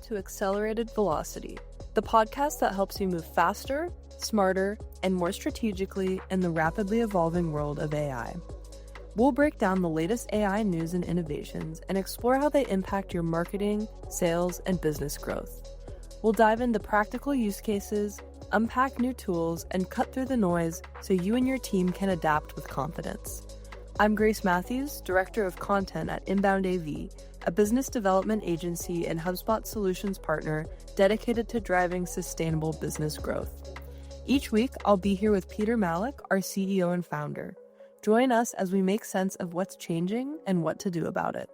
to Accelerated Velocity, the podcast that helps you move faster, smarter, and more strategically in the rapidly evolving world of AI. We'll break down the latest AI news and innovations and explore how they impact your marketing, sales, and business growth. We'll dive into practical use cases, unpack new tools, and cut through the noise so you and your team can adapt with confidence. I'm Grace Matthews, Director of Content at Inbound AV, a business development agency and HubSpot solutions partner dedicated to driving sustainable business growth. Each week, I'll be here with Peter Malik, our CEO and founder. Join us as we make sense of what's changing and what to do about it.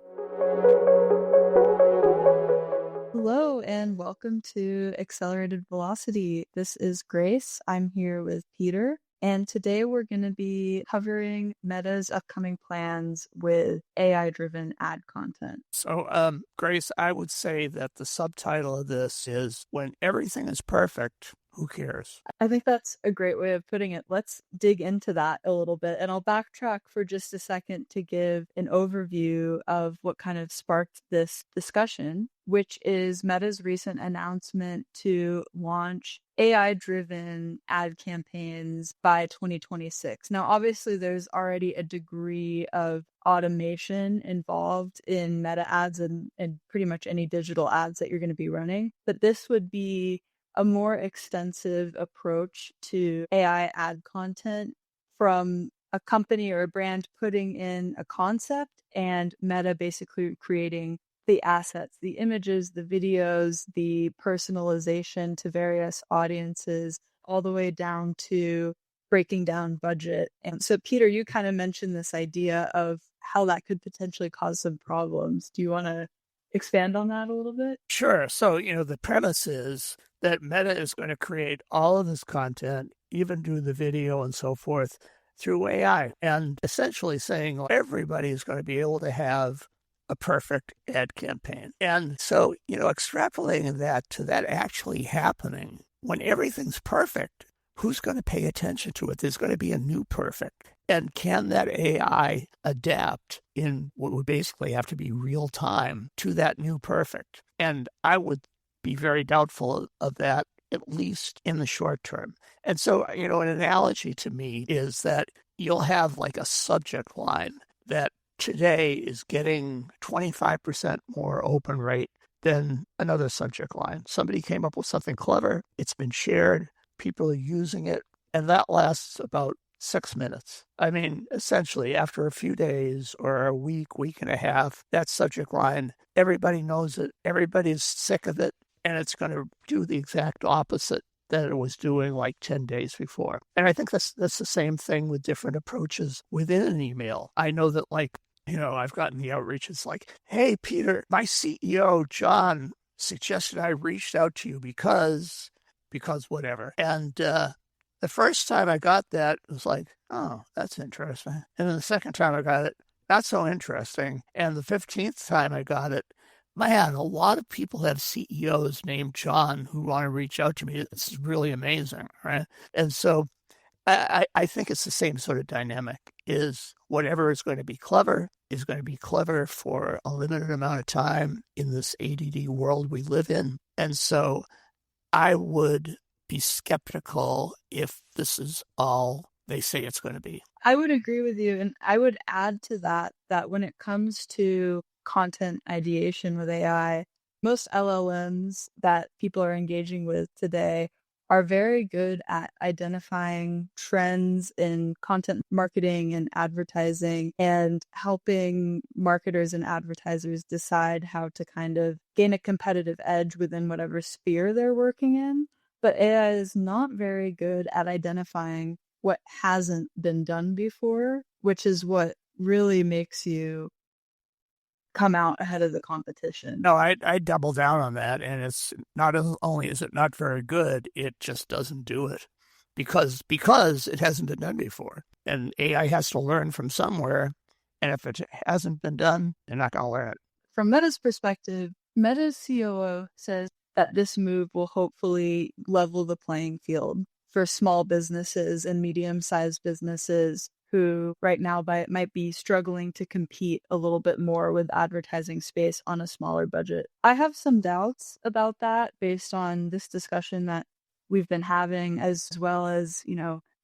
Hello, and welcome to Accelerated Velocity. This is Grace. I'm here with Peter, and today we're going to be covering Meta's upcoming plans with AI-driven ad content. So, Grace, I would say that the subtitle of this is When Everything is Perfect, Who Cares? I think that's a great way of putting it. Let's dig into that a little bit. And I'll backtrack for just a second to give an overview of what kind of sparked this discussion, which is Meta's recent announcement to launch AI-driven ad campaigns by 2026. Now, obviously, there's already a degree of automation involved in Meta ads and pretty much any digital ads that you're going to be running. But this would be a more extensive approach to AI ad content from a company or a brand putting in a concept and Meta basically creating the assets, the images, the videos, the personalization to various audiences, all the way down to breaking down budget. And so, Peter, you kind of mentioned this idea of how that could potentially cause some problems. Do you want to expand on that a little bit? Sure. So, the premise is that Meta is going to create all of this content, even do the video and so forth, through AI, and essentially saying everybody is going to be able to have a perfect ad campaign. And so, extrapolating that to that actually happening, when everything's perfect, who's going to pay attention to it? There's going to be a new perfect. And can that AI adapt in what would basically have to be real time to that new perfect? And I would be very doubtful of that, at least in the short term. And so, an analogy to me is that you'll have like a subject line that today is getting 25% more open rate than another subject line. Somebody came up with something clever. It's been shared. People are using it. And that lasts about 6 minutes. I mean, essentially, after a few days or a week and a half, that subject line, everybody knows it. Everybody's sick of it. And it's going to do the exact opposite that it was doing like 10 days before. And I think that's the same thing with different approaches within an email. I know that I've gotten the outreach. It's like, hey, Peter, my CEO, John, suggested I reached out to you because whatever. And the first time I got that, it was like, oh, that's interesting. And then the second time I got it, not so interesting. And the 15th time I got it, man, a lot of people have CEOs named John who want to reach out to me. It's really amazing, right? And so I think it's the same sort of dynamic, is whatever is going to be clever is going to be clever for a limited amount of time in this ADD world we live in. And so I would be skeptical if this is all they say it's going to be. I would agree with you. And I would add to that when it comes to content ideation with AI, most LLMs that people are engaging with today are very good at identifying trends in content marketing and advertising and helping marketers and advertisers decide how to kind of gain a competitive edge within whatever sphere they're working in. But AI is not very good at identifying what hasn't been done before, which is what really makes you come out ahead of the competition. No, I double down on that. And it's not only is it not very good, it just doesn't do it because it hasn't been done before. And AI has to learn from somewhere. And if it hasn't been done, they're not going to learn it. From Meta's perspective, Meta's COO says that this move will hopefully level the playing field for small businesses and medium-sized businesses who right now might be struggling to compete a little bit more with advertising space on a smaller budget. I have some doubts about that based on this discussion that we've been having, as well as,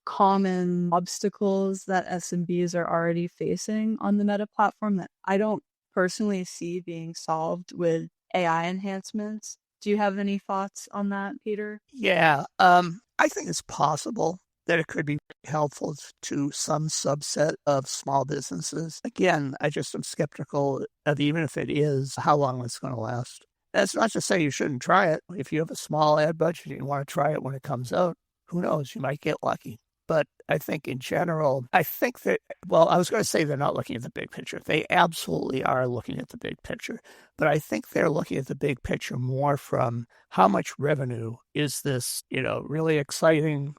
common obstacles that SMBs are already facing on the Meta platform that I don't personally see being solved with AI enhancements. Do you have any thoughts on that, Peter? Yeah, I think it's possible that it could be helpful to some subset of small businesses. Again, I just am skeptical of, even if it is, how long it's going to last. That's not to say you shouldn't try it. If you have a small ad budget and you want to try it when it comes out, who knows? You might get lucky. But I think in general, I think that, well, I was going to say they're not looking at the big picture. They absolutely are looking at the big picture. But I think they're looking at the big picture more from how much revenue is this, really exciting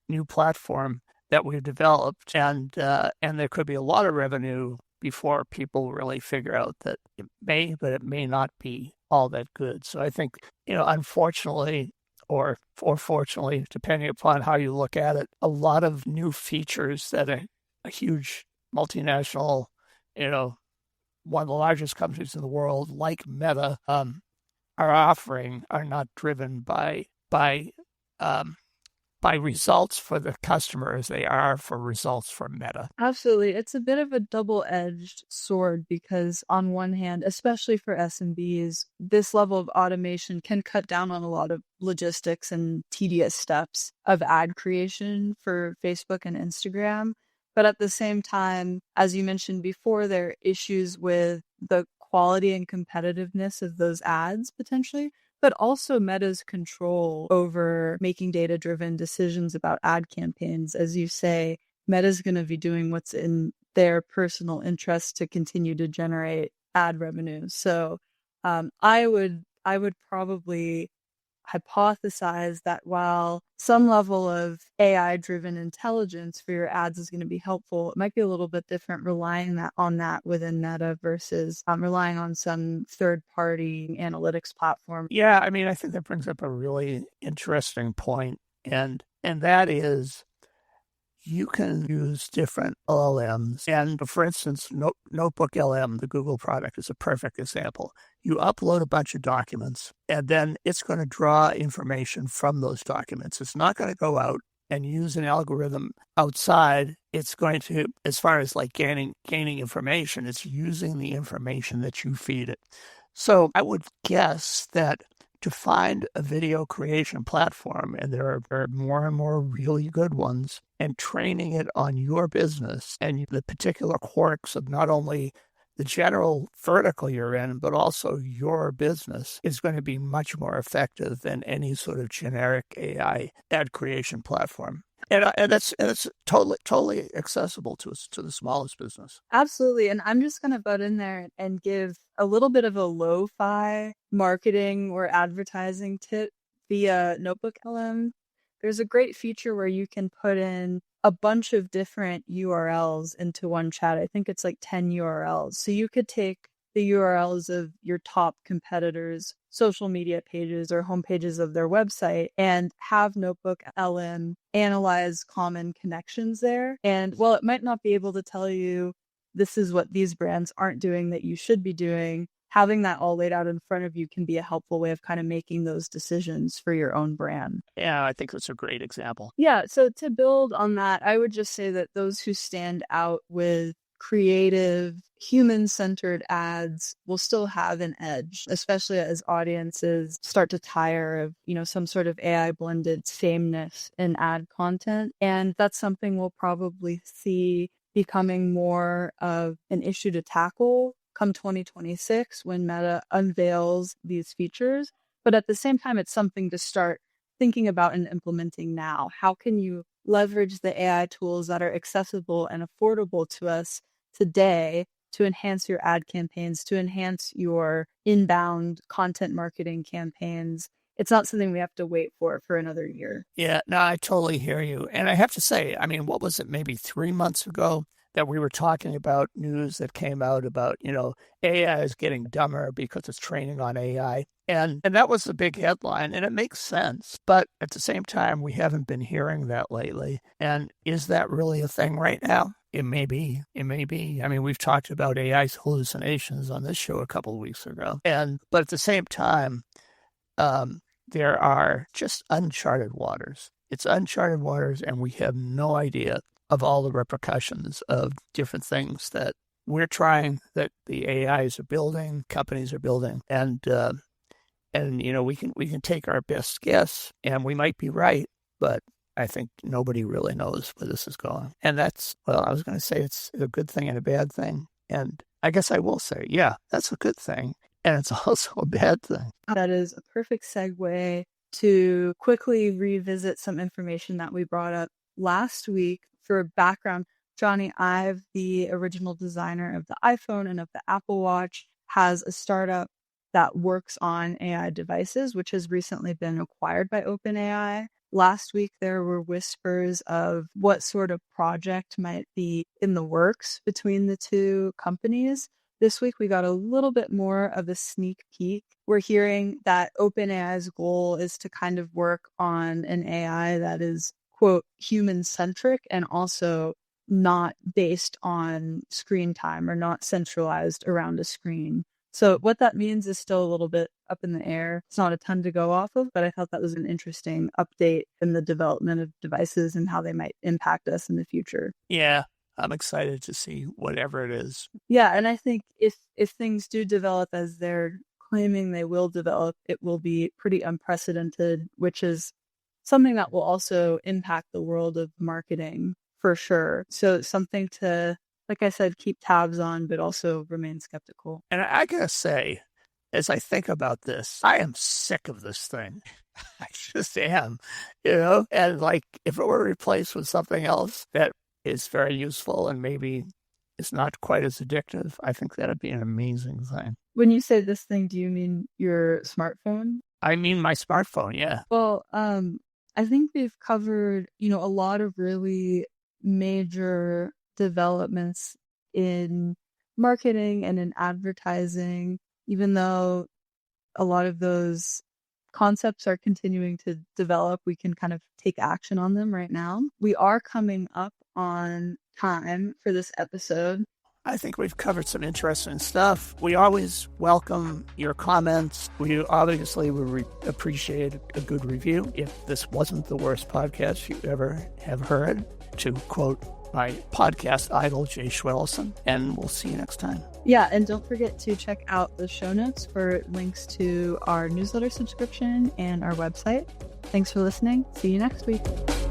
new platform that we've developed. And there could be a lot of revenue before people really figure out that it may, but it may not be all that good. So I think, unfortunately, or fortunately, depending upon how you look at it, a lot of new features that a huge multinational, one of the largest companies in the world, like Meta, are offering are not driven by results for the customers. They are for results for Meta. Absolutely. It's a bit of a double-edged sword because on one hand, especially for SMBs, this level of automation can cut down on a lot of logistics and tedious steps of ad creation for Facebook and Instagram. But at the same time, as you mentioned before, there are issues with the quality and competitiveness of those ads potentially, but also Meta's control over making data-driven decisions about ad campaigns. As you say, Meta's going to be doing what's in their personal interest to continue to generate ad revenue. So I would probably hypothesize that while some level of AI-driven intelligence for your ads is going to be helpful, it might be a little bit different relying on that within Meta versus relying on some third-party analytics platform. Yeah, I mean, I think that brings up a really interesting point, and that is you can use different LLMs. And for instance, Notebook LM, the Google product, is a perfect example. You upload a bunch of documents, and then it's going to draw information from those documents. It's not going to go out and use an algorithm outside. It's going to, as far as like gaining information, it's using the information that you feed it. So I would guess that to find a video creation platform, and there are more and more really good ones, and training it on your business and the particular quirks of not only the general vertical you're in, but also your business is going to be much more effective than any sort of generic AI ad creation platform. And that's totally accessible to the smallest business. Absolutely. And I'm just going to butt in there and give a little bit of a lo-fi marketing or advertising tip via Notebook LM. There's a great feature where you can put in a bunch of different URLs into one chat. I think it's like 10 URLs. So you could take the URLs of your top competitors' social media pages or homepages of their website and have Notebook LM analyze common connections there. And while it might not be able to tell you this is what these brands aren't doing that you should be doing, having that all laid out in front of you can be a helpful way of kind of making those decisions for your own brand. Yeah, I think that's a great example. Yeah, so to build on that, I would just say that those who stand out with creative, human-centered ads will still have an edge, especially as audiences start to tire of, some sort of AI blended sameness in ad content. And that's something we'll probably see becoming more of an issue to tackle come 2026 when Meta unveils these features. But at the same time, it's something to start thinking about and implementing now. How can you leverage the AI tools that are accessible and affordable to us today to enhance your ad campaigns, to enhance your inbound content marketing campaigns? It's not something we have to wait for another year. Yeah, no, I totally hear you. And I have to say, I mean, what was it, maybe 3 months ago? that we were talking about news that came out about, AI is getting dumber because it's training on AI. And that was the big headline, and it makes sense. But at the same time, we haven't been hearing that lately. And is that really a thing right now? It may be. It may be. I mean, we've talked about AI's hallucinations on this show a couple of weeks ago. But at the same time, there are just uncharted waters. It's uncharted waters, and we have no idea of all the repercussions of different things that we're trying, that the AIs are building, companies are building, and we can take our best guess, and we might be right, but I think nobody really knows where this is going. And that's, well, I was going to say it's a good thing and a bad thing, and I guess I will say, yeah, that's a good thing, and it's also a bad thing. That is a perfect segue to quickly revisit some information that we brought up last week. For background, Johnny Ive, the original designer of the iPhone and of the Apple Watch, has a startup that works on AI devices, which has recently been acquired by OpenAI. Last week, there were whispers of what sort of project might be in the works between the two companies. This week, we got a little bit more of a sneak peek. We're hearing that OpenAI's goal is to kind of work on an AI that is, quote, human-centric and also not based on screen time or not centralized around a screen. So what that means is still a little bit up in the air. It's not a ton to go off of, but I thought that was an interesting update in the development of devices and how they might impact us in the future. Yeah, I'm excited to see whatever it is. Yeah, and I think if things do develop as they're claiming they will develop, it will be pretty unprecedented, which is something that will also impact the world of marketing for sure. So it's something to, like I said, keep tabs on, but also remain skeptical. And I gotta say, as I think about this, I am sick of this thing. I just am, and like if it were replaced with something else that is very useful and maybe it's not quite as addictive, I think that'd be an amazing thing. When you say this thing, do you mean your smartphone? I mean my smartphone, yeah. Well, I think we've covered, a lot of really major developments in marketing and in advertising, even though a lot of those concepts are continuing to develop, we can kind of take action on them right now. We are coming up on time for this episode. I think we've covered some interesting stuff. We always welcome your comments. We obviously would appreciate a good review. If this wasn't the worst podcast you ever have heard, to quote my podcast idol, Jay Schwellson, and we'll see you next time. Yeah, and don't forget to check out the show notes for links to our newsletter subscription and our website. Thanks for listening. See you next week.